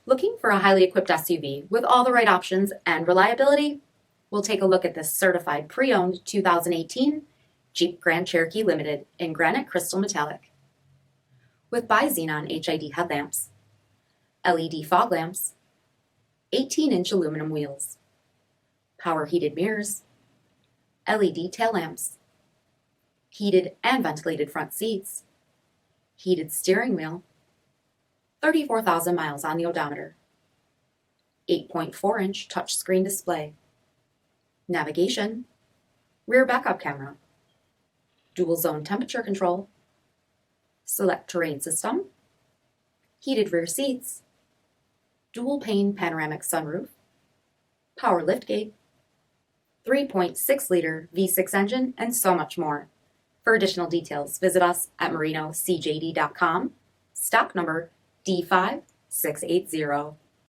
Looking for a highly equipped SUV with all the right options and reliability? We'll take a look at this certified pre-owned 2018 Jeep Grand Cherokee Limited in granite crystal metallic. With bi-xenon HID headlamps, LED fog lamps, 18-inch aluminum wheels, power heated mirrors, LED tail lamps, heated and ventilated front seats, heated steering wheel, 34,000 miles on the odometer, 8.4-inch touchscreen display, navigation, rear backup camera, dual zone temperature control, SELEC-TERRAIN system, heated rear seats, dual pane panoramic sunroof, power liftgate, 3.6-liter V6 engine, and so much more. For additional details, visit us at marinocjd.com, stock number D5680.